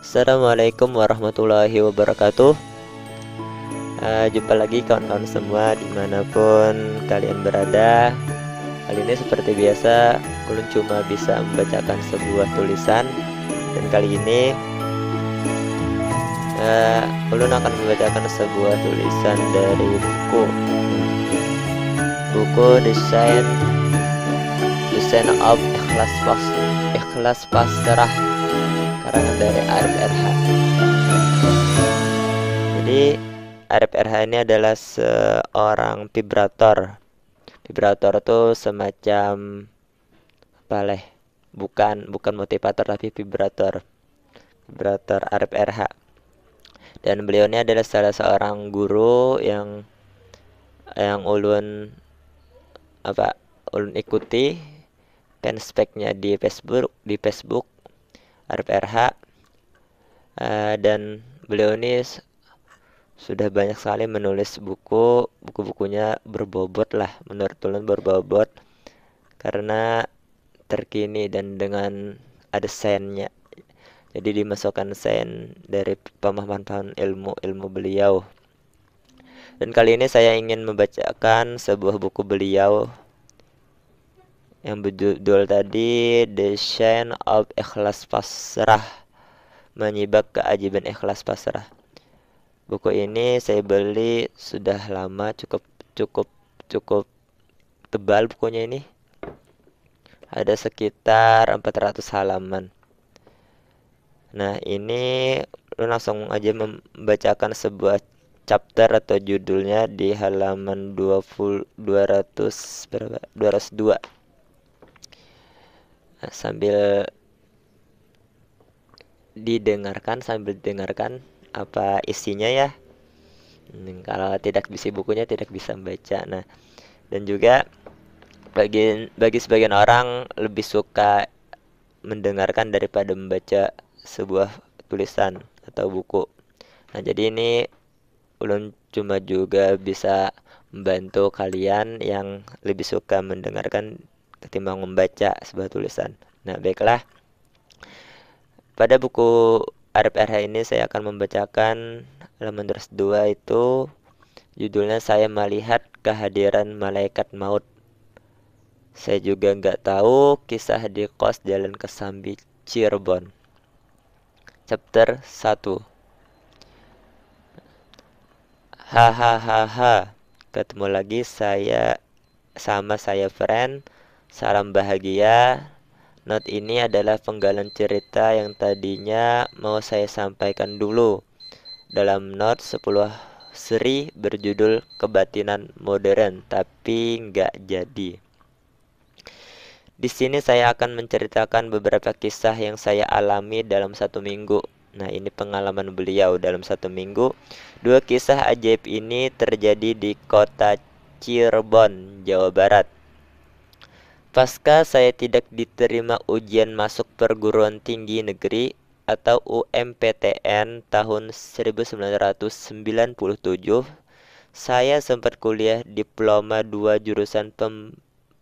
Assalamualaikum warahmatullahi wabarakatuh. Jumpa lagi kawan-kawan semua dimanapun kalian berada. Kali ini seperti biasa, Ulun cuma bisa membacakan sebuah tulisan. Dan kali ini Ulun akan membacakan sebuah tulisan dari buku Desain of Ikhlas Pasrah, karangan dari Arif RH. Jadi Arif RH ini adalah seorang vibrator. Vibrator itu semacam apa leh? Bukan motivator tapi vibrator. Vibrator Arif RH. Dan beliau ini adalah salah seorang guru yang ulun ikuti fanspage-nya di Facebook Arif RH. Dan beliau ini sudah banyak sekali menulis buku-bukunya berbobot lah, menurut ulun berbobot karena terkini dan dengan ada sainnya. Jadi dimasukkan sain dari pemahaman ilmu beliau. Dan kali ini saya ingin membacakan sebuah buku beliau yang berjudul tadi Desain of Ikhlas Pasrah, menyibak keajaiban ikhlas pasrah. Buku ini saya beli sudah lama, cukup tebal bukunya ini. Ada sekitar 400 halaman. Nah, ini langsung aja membacakan sebuah chapter atau judulnya di halaman 202. Nah, sambil didengarkan apa isinya ya. Kalau tidak bisa bukunya tidak bisa membaca. Nah, dan juga bagi sebagian orang lebih suka mendengarkan daripada membaca sebuah tulisan atau buku. Nah, jadi ini ulun cuma juga bisa membantu kalian yang lebih suka mendengarkan ketimbang membaca sebuah tulisan. Nah, baiklah. Pada buku Arif RH ini saya akan membacakan halaman 202, itu judulnya Saya Melihat Kehadiran Malaikat Maut. Saya juga nggak tahu kisah di kos Jalan Kesambi, Cirebon. Chapter 1. Hahaha, ketemu lagi saya friend. Salam bahagia. Note ini adalah penggalan cerita yang tadinya mau saya sampaikan dulu. Dalam note 10 seri berjudul Kebatinan Modern, tapi nggak jadi. Di sini saya akan menceritakan beberapa kisah yang saya alami dalam 1 minggu. Nah, ini pengalaman beliau dalam 1 minggu. 2 kisah ajaib ini terjadi di kota Cirebon, Jawa Barat. Pasca saya tidak diterima ujian masuk perguruan tinggi negeri atau UMPTN tahun 1997, saya sempat kuliah diploma 2 jurusan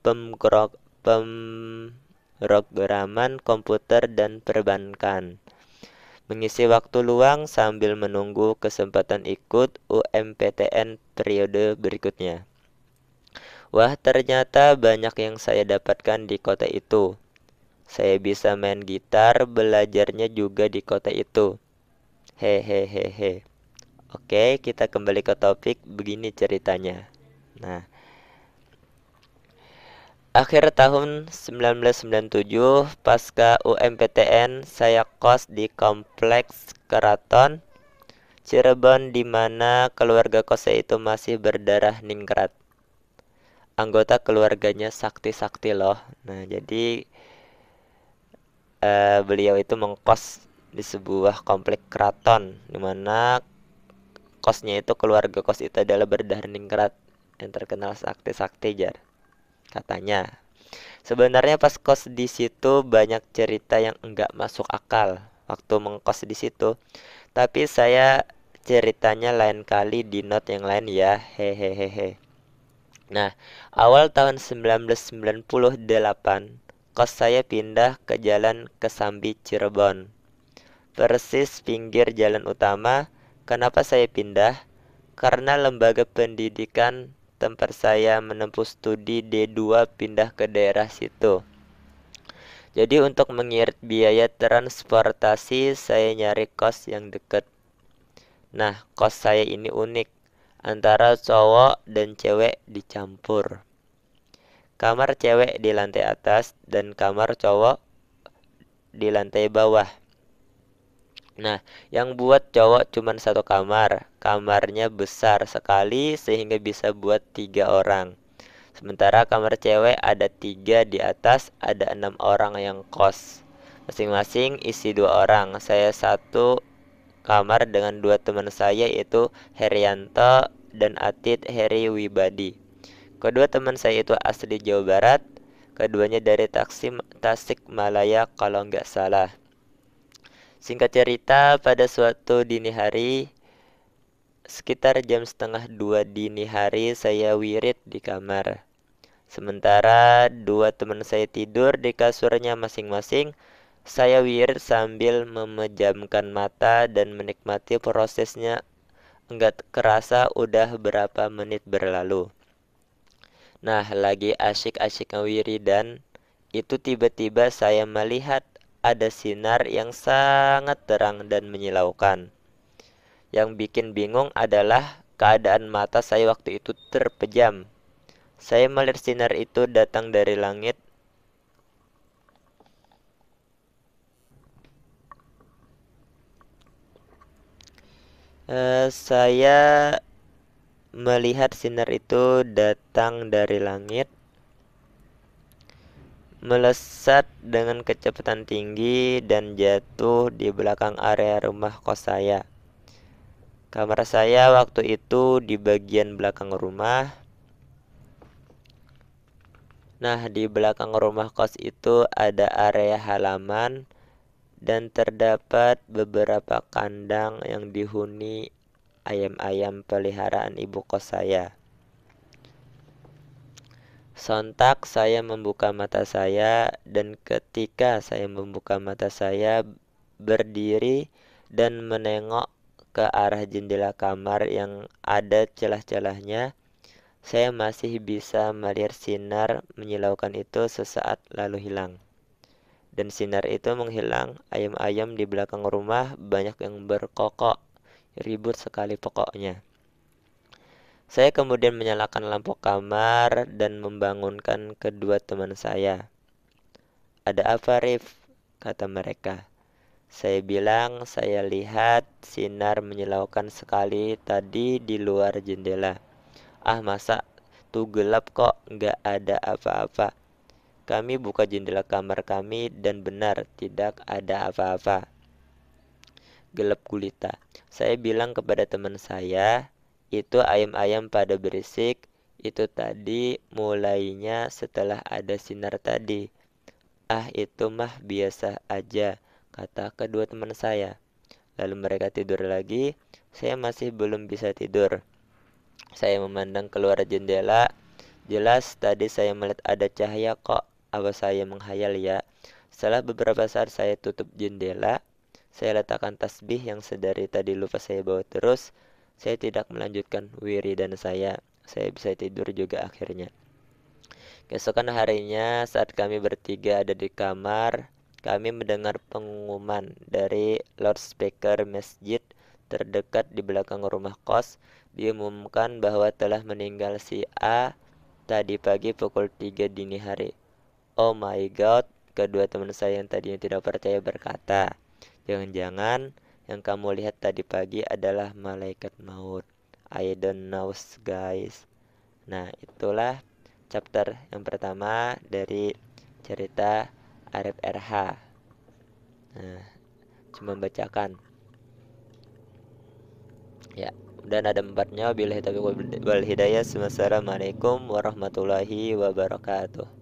pemrograman komputer dan perbankan. Mengisi waktu luang sambil menunggu kesempatan ikut UMPTN periode berikutnya. Wah, ternyata banyak yang saya dapatkan di kota itu. Saya bisa main gitar, belajarnya juga di kota itu. Hehehehe. Oke, kita kembali ke topik. Begini ceritanya. Nah, akhir tahun 1997, pasca UMPTN, saya kos di kompleks Keraton Cirebon, di mana keluarga kos saya itu masih berdarah ningrat. Anggota keluarganya sakti-sakti loh. Nah, jadi beliau itu mengkos di sebuah komplek keraton, di mana kosnya itu, keluarga kos itu adalah berdarah ningrat yang terkenal sakti-sakti jar katanya. Sebenarnya pas kos di situ banyak cerita yang enggak masuk akal waktu mengkos di situ. Tapi saya ceritanya lain kali di note yang lain ya. Hehehehe. Nah, awal tahun 1998, kos saya pindah ke Jalan Kesambi, Cirebon. persis pinggir jalan utama. Kenapa saya pindah? Karena lembaga pendidikan tempat saya menempuh studi D2 pindah ke daerah situ. Jadi untuk mengirit biaya transportasi, saya nyari kos yang dekat. Nah, kos saya ini unik, antara cowok dan cewek dicampur. Kamar cewek di lantai atas dan kamar cowok di lantai bawah. Nah, yang buat cowok cuma satu kamar. Kamarnya besar sekali sehingga bisa buat 3 orang. Sementara kamar cewek ada 3 di atas, ada 6 orang yang kos. Masing-masing isi 2 orang. Saya satu kamar dengan 2 teman saya, yaitu Herianto dan Atit Heri Wibadi. Kedua teman saya itu asli Jawa Barat. Keduanya dari Tasikmalaya kalau nggak salah. Singkat cerita, pada suatu dini hari, sekitar jam setengah 2 dini hari, saya wirid di kamar. Sementara 2 teman saya tidur di kasurnya masing-masing, saya wirid sambil memejamkan mata dan menikmati prosesnya. Enggak kerasa udah berapa menit berlalu. Nah, lagi asyik-asyik wiridan, itu tiba-tiba saya melihat ada sinar yang sangat terang dan menyilaukan. Yang bikin bingung adalah keadaan mata saya waktu itu terpejam. Saya melihat sinar itu datang dari langit. Saya melihat sinar itu datang dari langit, melesat dengan kecepatan tinggi dan jatuh di belakang area rumah kos saya. Kamar saya waktu itu di bagian belakang rumah. Nah, di belakang rumah kos itu ada area halaman dan terdapat beberapa kandang yang dihuni ayam-ayam peliharaan ibu kos saya. Sontak saya membuka mata saya, dan ketika saya membuka mata saya, berdiri dan menengok ke arah jendela kamar yang ada celah-celahnya, saya masih bisa melihat sinar menyilaukan itu sesaat lalu hilang. Dan sinar itu menghilang, ayam-ayam di belakang rumah banyak yang berkokok, ribut sekali pokoknya. Saya kemudian menyalakan lampu kamar dan membangunkan kedua teman saya. "Ada apa, Rif?" kata mereka. Saya bilang saya lihat sinar menyilaukan sekali tadi di luar jendela. "Ah, masa tuh gelap kok, nggak ada apa-apa." Kami buka jendela kamar kami dan benar tidak ada apa-apa. Gelap gulita. Saya bilang kepada teman saya, "Itu ayam-ayam pada berisik. Itu tadi mulainya setelah ada sinar tadi." "Ah, itu mah biasa aja," kata kedua teman saya. Lalu mereka tidur lagi. Saya masih belum bisa tidur. Saya memandang keluar jendela. Jelas tadi saya melihat ada cahaya kok. Apa saya menghayal ya? Setelah beberapa saat saya tutup jendela. Saya letakkan tasbih yang sedari tadi lupa saya bawa terus. Saya tidak melanjutkan wiridan saya. Saya bisa tidur juga akhirnya. Keesokan harinya saat kami bertiga ada di kamar, kami mendengar pengumuman dari loudspeaker masjid terdekat di belakang rumah kos. Diumumkan bahwa telah meninggal si A tadi pagi pukul 3 dini hari. Oh my god, kedua teman saya yang tadinya tidak percaya berkata, "Jangan-jangan yang kamu lihat tadi pagi adalah malaikat maut." I don't know guys. Nah, itulah chapter yang pertama dari cerita Arif RH. Nah, cuma bacakan. Ya, dan ada 4-nya. Wabillahi taufiq wal hidayah. Wassalamualaikum warahmatullahi wabarakatuh.